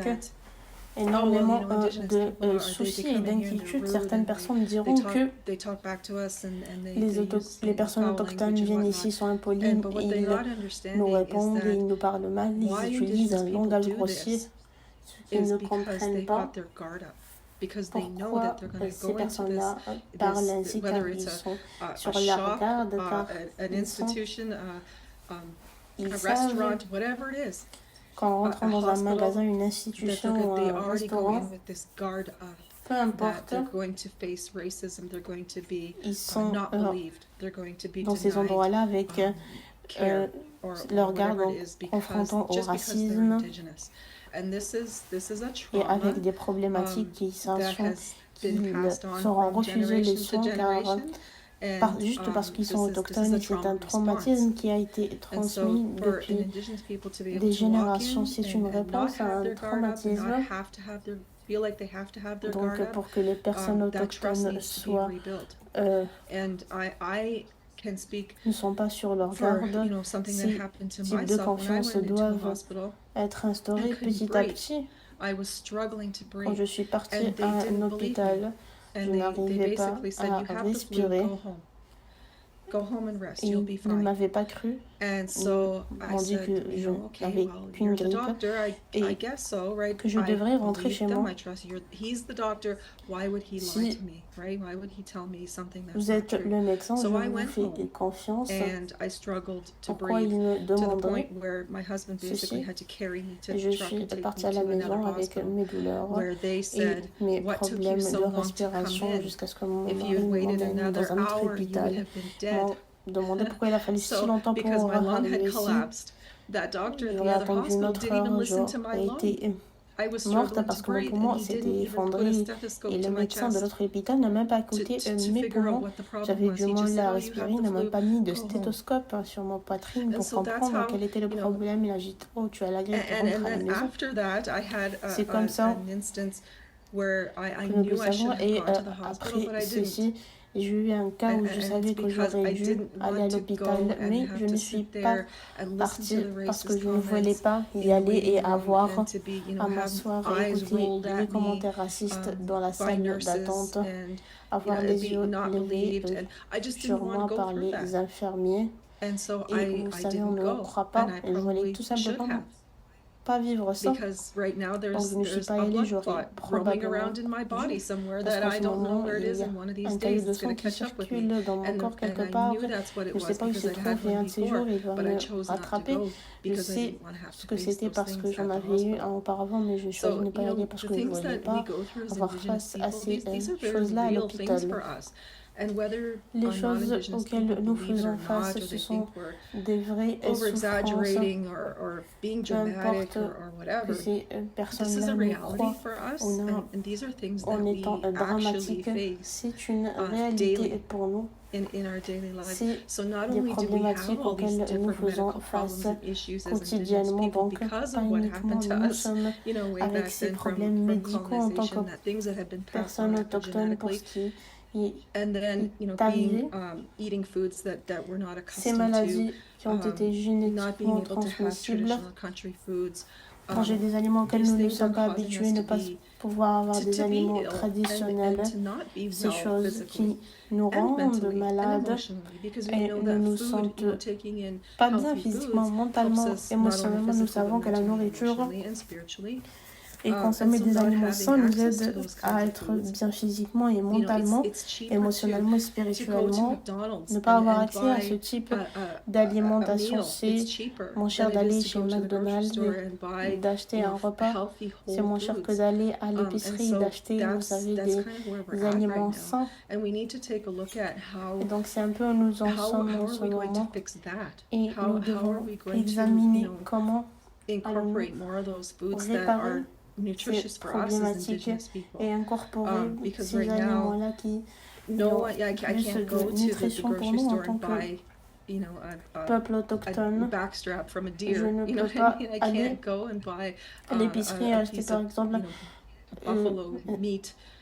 énormément de soucis et d'inquiétudes. Certaines personnes diront que les personnes autochtones viennent ici, sont impolies, ils nous répondent et ils nous parlent mal, ils utilisent un langage grossier, ce qu'ils ne comprennent pas. Pourquoi ces personnes-là parlent ainsi, car ils sont sur la garde, car ils savent qu'en rentrant dans un magasin, une institution ou un restaurant, peu importe, ils sont dans ces endroits-là avec leur garde confrontant au racisme et avec des problématiques qui seront refusés les soins car juste parce qu'ils sont autochtones, c'est un traumatisme qui a été transmis depuis des générations. C'est une réponse à un traumatisme. Donc, pour que les personnes autochtones ne sont pas sur leur garde, ces types de confiance doivent être instaurés petit à petit. Quand je suis partie à un hôpital, je n'arrivais pas à respirer. Ils ne m'avaient pas cru. Ils m'ont dit que je n'avais qu'une grippe et que je devrais rentrer chez moi. Si vous êtes le médecin, je vous fais confiance. Pourquoi il me demanderait ceci? Je suis partie à la maison avec mes douleurs et mes problèmes de respiration jusqu'à ce que mon mari m'emmène dans un autre hôpital. Demandé pourquoi il a fallu si longtemps pour arriver ici. J'aurais attendu une autre heure, j'aurais été morte parce que mon poumon s'était effondré et le médecin de l'autre hôpital n'a même pas écouté mes poumons. J'avais du mal à respirer, il n'a même pas mis de stéthoscope sur ma poitrine pour comprendre quel était le problème. Il a dit « Oh, tu as la grippe, rentre à la maison ». C'est comme ça que nous le savons. Et après ceci, j'ai eu un cas où je savais que j'aurais dû aller à l'hôpital, mais je ne suis pas partie parce que je ne voulais pas y aller et avoir à m'asseoir et écouter les commentaires racistes dans la salle d'attente, avoir les yeux levés sur moi par les infirmiers. Et vous savez, on ne croit pas. Et je voulais tout simplement pas vivre ça. Donc je ne suis pas allée, j'aurais probablement dû, parce qu'en ce moment, il y a un caillot de sang qui circule dans mon corps quelque part. Je ne sais pas où il se trouve et un de ces jours, il va me rattraper. Je sais ce que c'était parce que j'en avais eu un auparavant, mais je choisis de ne pas y aller parce que je ne voulais pas avoir face à ces choses-là à l'hôpital. Les choses auxquelles nous faisons face, ce sont des vraies souffrances, peu importe que ces personnes-là nous croient ou non en étant dramatiques, c'est une réalité pour nous. C'est des problématiques auxquelles nous faisons face quotidiennement. Donc, pas uniquement nous sommes avec ces problèmes médicaux en tant que personnes autochtones pour ce qui est arrivé, ces maladies qui ont été génétiquement transmissibles, manger des aliments auxquels nous ne sommes pas habitués, ne pas pouvoir avoir des aliments traditionnels, ces choses qui nous rendent malades et ne nous sentent pas bien physiquement, mentalement, émotionnellement. Nous savons que la nourriture et consommer des aliments sains nous aide à être bien physiquement et mentalement, émotionnellement et spirituellement. Ne pas avoir accès à ce type d'alimentation, c'est moins cher d'aller chez McDonald's et d'acheter un repas. C'est moins cher que d'aller à l'épicerie et d'acheter, vous savez, des aliments sains. Et donc c'est un peu où nous en sommes en ce moment. Et nous devons examiner comment allons-nous réparer ces problématiques et incorporer ces aliments-là qui ont plus de nutrition pour nous en tant que peuple autochtone. Je ne peux pas aller à l'épicerie et acheter par exemple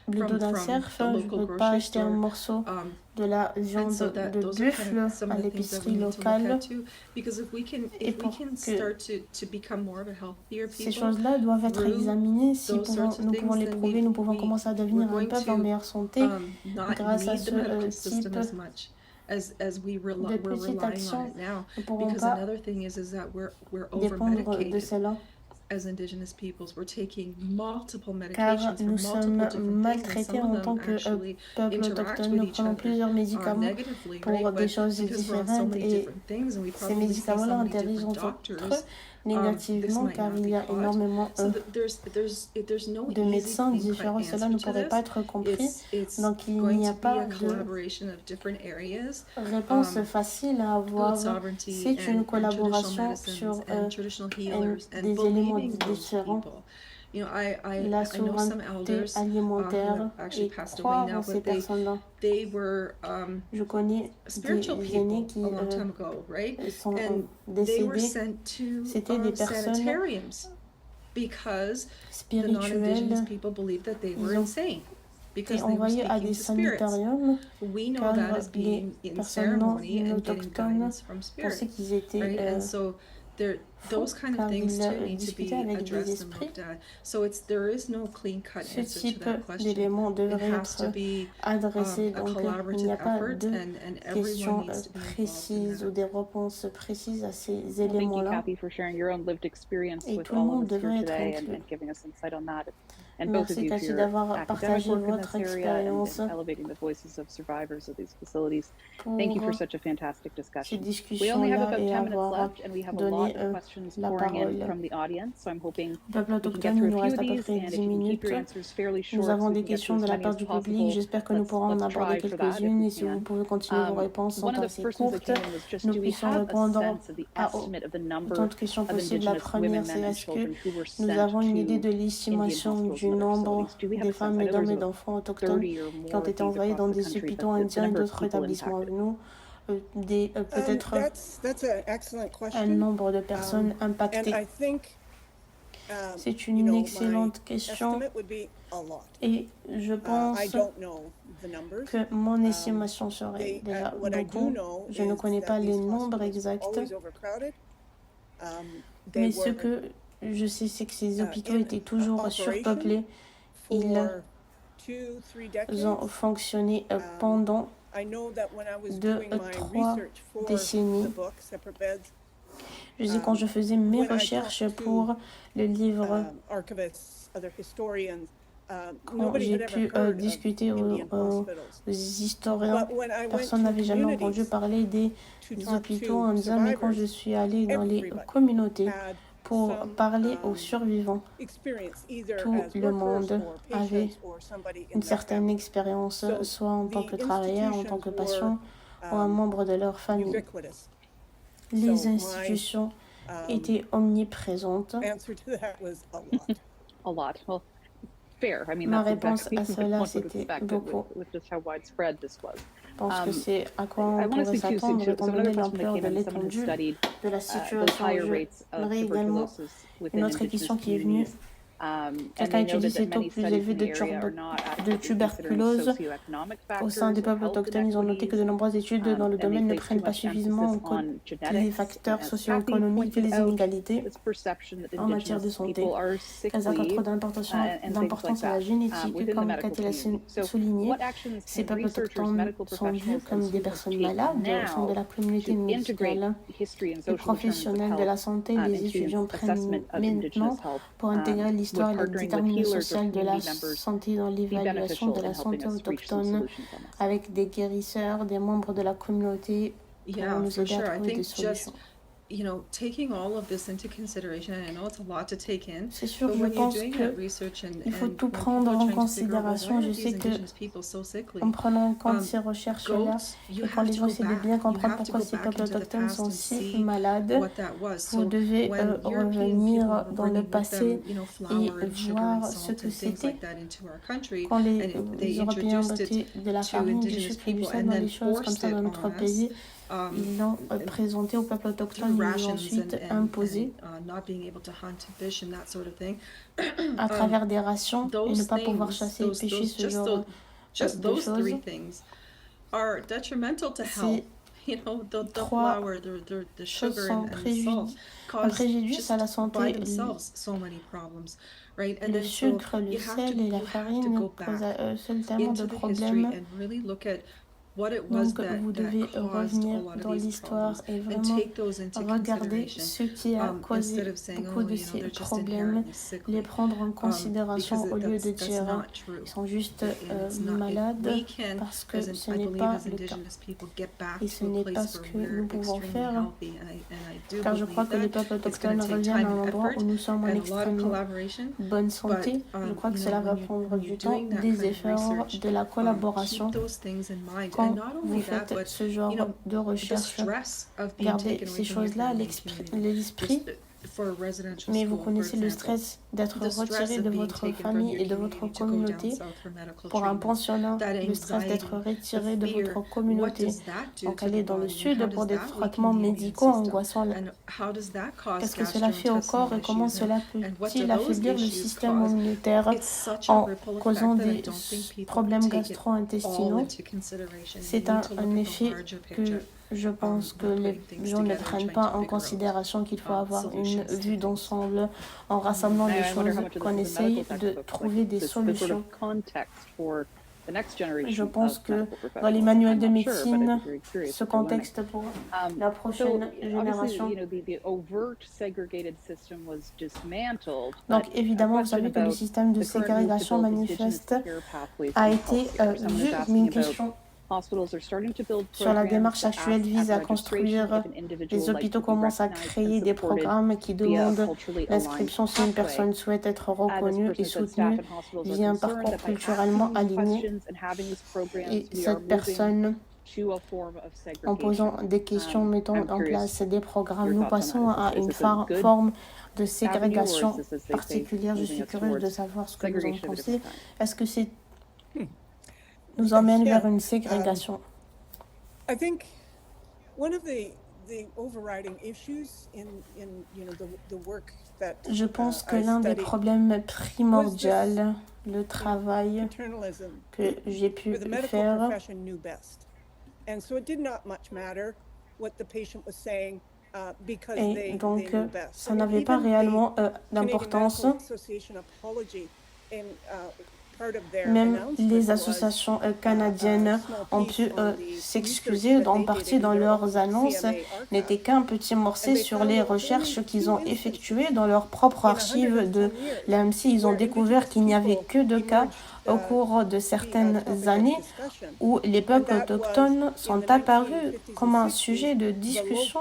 le dos d'un cerf, je ne peux pas acheter un morceau de la viande de buffle à l'épicerie locale. Et pour que ces choses-là doivent être examinées, si nous pouvons les prouver, nous pouvons commencer à devenir un peuple en meilleure santé grâce à ce type de petites actions. Nous ne pourrons pas dépendre de cela. Car nous sommes maltraités en tant que peuple autochtone. Nous prenons plusieurs médicaments pour des choses différentes et ces médicaments-là interagissent entre eux négativement car il y a énormément de médecins différents. Cela ne pourrait pas être compris. Donc il n'y a pas de réponse facile à avoir. C'est une collaboration sur des éléments différents. La souveraineté alimentaire et croire en ces personnes-là. Je connais des aînés qui sont décédés. C'était des personnes spirituelles. Ils ont été envoyés à des sanitariums car les personnes non autochtones pensaient qu'ils étaient faux car ils discutaient avec des esprits. Ce type d'éléments devrait être adressé, donc il n'y a pas de questions précises ou des réponses précises à ces éléments-là. Et tout le monde devrait être inclus. Merci Cathy d'avoir partagé votre expérience pour ces discussions-là et avoir donné la parole. Peuple autochtone, il nous reste à peu près 10 minutes. Nous avons des questions de la part du public. J'espère que nous pourrons en aborder quelques-unes et si vous pouvez continuer vos réponses sont assez courtes, nous puissions répondre à autant de questions possibles. La première, c'est est-ce que nous avons une idée de l'estimation du nombre des femmes et d'hommes et d'enfants autochtones qui ont été envoyés dans des hôpitaux indiens et d'autres établissements avec nous, peut-être un nombre de personnes impactées. C'est une excellente question et je pense que mon estimation serait déjà beaucoup. Je ne connais pas les nombres exacts, mais ce que je sais, c'est que ces hôpitaux étaient toujours surpeuplés. Ils ont fonctionné pendant 2-3 décennies. Je sais quand je faisais mes recherches pour le livre, quand j'ai pu discuter aux historiens, personne n'avait jamais entendu parler des hôpitaux en disant, mais quand je suis allée dans les communautés pour parler aux survivants, tout le monde avait une certaine expérience, soit en tant que travailleur, en tant que patient ou un membre de leur famille. Les institutions étaient omniprésentes. Ma réponse à cela, c'était beaucoup. Je pense que c'est à quoi on pourrait s'attendre étant donné l'ampleur de l'étendue de la situation. J'aurais également une autre question qui est venue. Quelqu'un étudie ces taux plus élevés de tuberculose au sein des peuples autochtones. Ils ont noté que de nombreuses études dans le domaine ne prennent pas suffisamment en compte les facteurs socio-économiques et les inégalités en matière de santé. Elles accordent trop d'importance à la génétique, comme Cathy l'a souligné. Ces peuples autochtones sont vus comme des personnes malades au sein de la communauté médicale. Les professionnels de la santé, les étudiants prennent maintenant pour intégrer l'histoire et la détermination sociale de la santé dans l'évaluation de la santé autochtone avec des guérisseurs, des membres de la communauté pour nous aider à trouver des solutions. C'est sûr, je pense qu'il faut tout prendre en considération. Je sais qu'en prenant en compte ces recherches-là, et quand les gens essaient de bien comprendre pourquoi ces peuples autochtones sont si malades, vous devez revenir dans le passé et voir ce que c'était quand les Européens battaient de la farine, du sucre et du sel dans les choses comme ça dans notre pays. Ils l'ont présenté au peuple autochtone, ils l'ont ensuite imposé à travers des rations et ne pas pouvoir chasser et pêcher ce genre de choses. Ces trois choses sont préjudice à la santé. Le sucre, le sel et la farine posent à eux seuls tellement de problèmes. Donc, vous devez revenir dans l'histoire et vraiment regarder ce qui a causé beaucoup de ces problèmes, les prendre en considération au lieu de dire ils sont juste malades, parce que ce n'est pas le cas. Et ce n'est pas ce que nous pouvons faire, car je crois que les peuples autochtones reviennent à un endroit où nous sommes en extrêmement bonne santé. Je crois que cela va prendre du temps, des efforts, de la collaboration. Quand vous faites ce genre de recherche, gardez ces choses-là à l'esprit, mais vous connaissez le stress d'être retiré de votre famille et de votre communauté. Pour un pensionnat, le stress d'être retiré de votre communauté, donc aller dans le sud pour des traitements médicaux angoissants. Qu'est-ce que cela fait au corps et comment cela peut-il affaiblir le système immunitaire en causant des problèmes gastro-intestinaux? C'est un effet que je pense que les gens ne prennent pas en considération, qu'il faut avoir une vue d'ensemble en rassemblant les choses, qu'on essaye de trouver des solutions. Je pense que dans les manuels de médecine, ce contexte pour la prochaine génération. Donc évidemment, vous savez que le système de ségrégation manifeste a été vu, mais une question sur la démarche actuelle vise à construire, les hôpitaux commencent à créer des programmes qui demandent l'inscription si une personne souhaite être reconnue et soutenue via un parcours culturellement aligné. Et cette personne, en posant des questions, mettant en place des programmes, nous passons à une forme de ségrégation particulière. Je suis curieuse de savoir ce que vous en pensez. Est-ce que c'est nous emmène vers une ségrégation? Je pense que l'un des problèmes primordiaux, le travail que j'ai pu faire, et donc ça n'avait pas réellement d'importance. Même les associations canadiennes ont pu s'excuser en partie dans leurs annonces, n'était qu'un petit morceau sur les recherches qu'ils ont effectuées dans leur propre archive de l'AMC. Ils ont découvert qu'il n'y avait que 2 cas au cours de certaines années où les peuples autochtones sont apparus comme un sujet de discussion.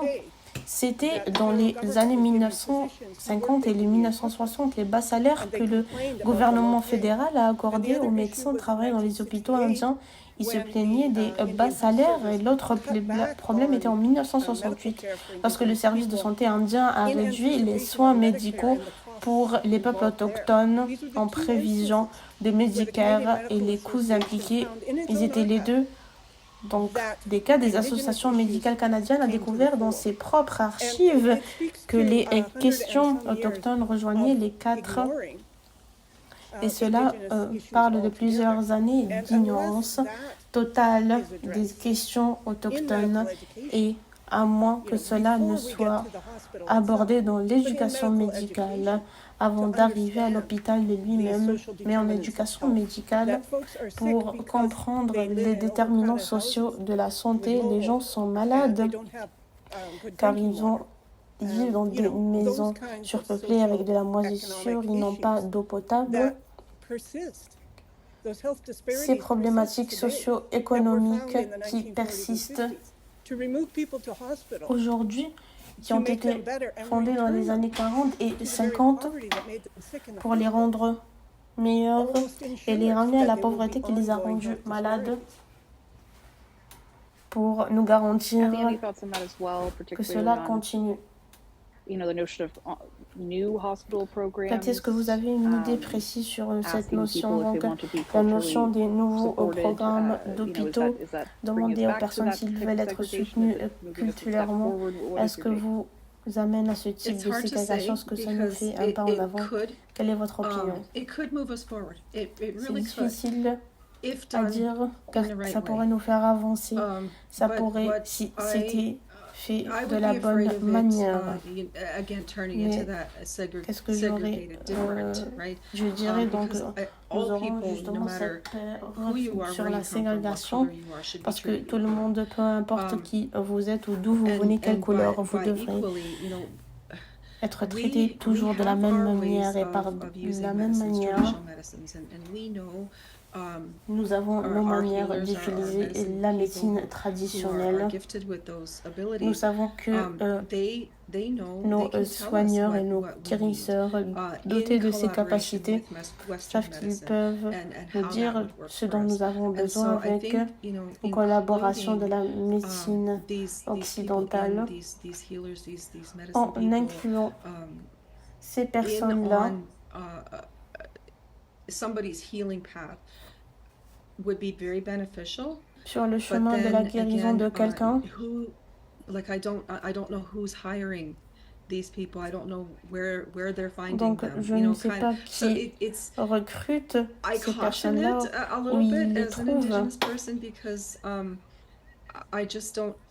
C'était dans les années 1950 et les 1960 les bas salaires que le gouvernement fédéral a accordé aux médecins travaillant dans les hôpitaux indiens. Ils se plaignaient des bas salaires et l'autre problème était en 1968 lorsque le service de santé indien a réduit les soins médicaux pour les peuples autochtones en prévision de Medicare et les coûts impliqués. Ils étaient les deux. Donc, des cas des associations médicales canadiennes a découvert dans ses propres archives que les questions autochtones rejoignaient les 4. Et cela parle de plusieurs années d'ignorance totale des questions autochtones et à moins que cela ne soit abordé dans l'éducation médicale avant d'arriver à l'hôpital de lui-même, mais en éducation médicale, pour comprendre les déterminants sociaux de la santé, les gens sont malades car ils vivent dans des maisons surpeuplées avec de la moisissure, ils n'ont pas d'eau potable. Ces problématiques socio-économiques qui persistent aujourd'hui, qui ont été fondées dans les années 40 et 50 pour les rendre meilleurs et les ramener à la pauvreté qui les a rendus malades, pour nous garantir que cela continue. Peut-être est-ce que vous avez une idée précise sur cette notion, donc la notion des nouveaux programmes d'hôpitaux, demander aux personnes s'ils veulent être soutenus culturellement, est-ce que vous amène à ce type de ségrégation, est-ce que ça nous fait un pas en avant? Quelle est votre opinion? C'est difficile à dire, car ça pourrait nous faire avancer, ça pourrait, si c'était fait de la bonne manière. Mais qu'est-ce que j'aurais je dirais donc, nous aurons justement cette sur la ségrégation, parce que tout le monde, peu importe qui vous êtes ou d'où vous venez, quelle couleur, vous devrez être traité toujours de la même manière et par la même manière. Nous avons nos manières d'utiliser la médecine traditionnelle. Nous savons que nos soigneurs et nos guérisseurs, dotés de ces capacités, savent qu'ils peuvent nous dire ce dont nous avons besoin avec une collaboration de la médecine occidentale, en incluant ces personnes-là sur le chemin de la guérison de quelqu'un. Donc, je ne sais pas qui recrute ces personnes-là, où ils les trouvent.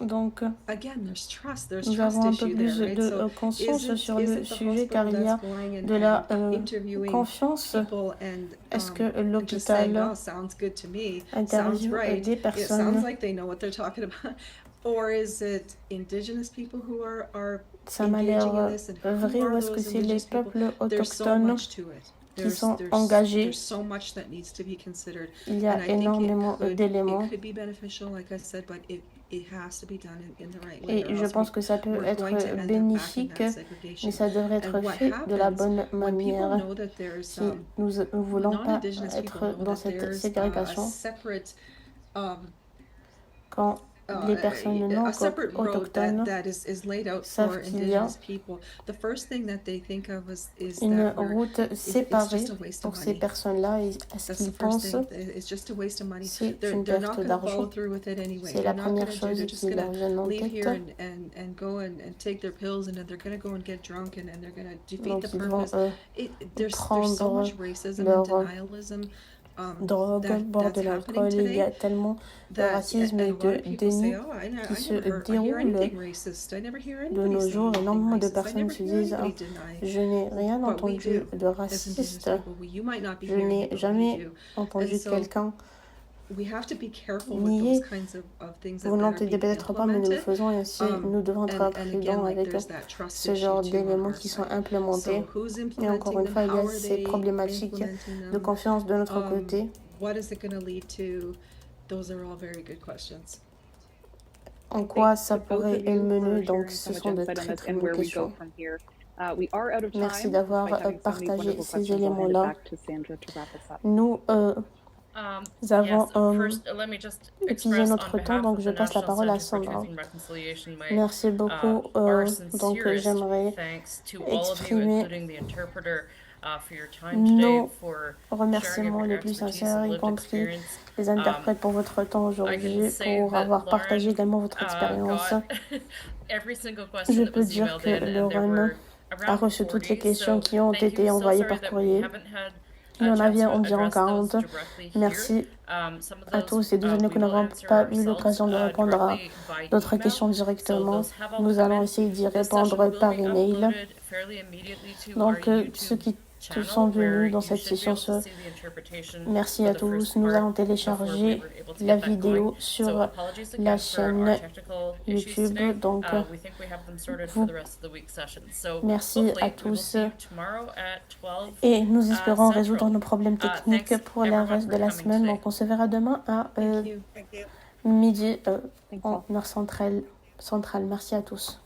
Donc, nous avons un peu plus de conscience sur le sujet, car il y a de la confiance. Est-ce que l'hôpital interviewe des personnes? Ça m'a l'air vrai, ou est-ce que c'est les peuples autochtones qui sont engagés? Il y a énormément d'éléments. Et je pense que ça peut être bénéfique, mais ça devrait être fait de la bonne manière. Si nous ne voulons pas être dans cette ségrégation, quand les personnes non autochtones savent qu'il y a une route séparée pour ces personnes-là, et à ce qu'ils pensent, c'est une perte d'argent. C'est la première chose qui leur vient en tête. Donc ils vont prendre leur drogue, boire de l'alcool. Il y a tellement de racisme et de déni qui se déroule de nos jours. Énormément de personnes se disent ah, je n'ai rien entendu de raciste, je n'ai jamais entendu quelqu'un nier. Vous n'entendez peut-être pas, mais nous le faisons ainsi. Nous devons être prudents avec ce genre d'éléments qui sont implémentés. Et encore une fois, il y a ces problématiques de confiance de notre côté. En quoi ça pourrait mener? Donc, ce sont de très très bonnes questions. Merci d'avoir partagé ces éléments-là. Nous avons épuisé notre temps, donc je passe la parole à Sandra. Merci beaucoup. Donc, j'aimerais exprimer nos remerciements les plus sincères, y compris les interprètes pour votre temps aujourd'hui, pour avoir partagé également votre expérience. Je peux dire que le RUN a reçu toutes les questions qui ont été envoyées par courrier. Il y en avait environ 40. Merci à tous. Et désolé que nous n'avons pas eu l'occasion de répondre à d'autres questions directement. Nous allons essayer d'y répondre par email. Donc, ceux qui sont venus dans cette session, merci à tous. Nous allons télécharger la vidéo sur la chaîne YouTube. Donc, merci à tous. Et nous espérons résoudre nos problèmes techniques pour le reste de la semaine. Donc, on se verra demain à midi en heure centrale. Merci à tous.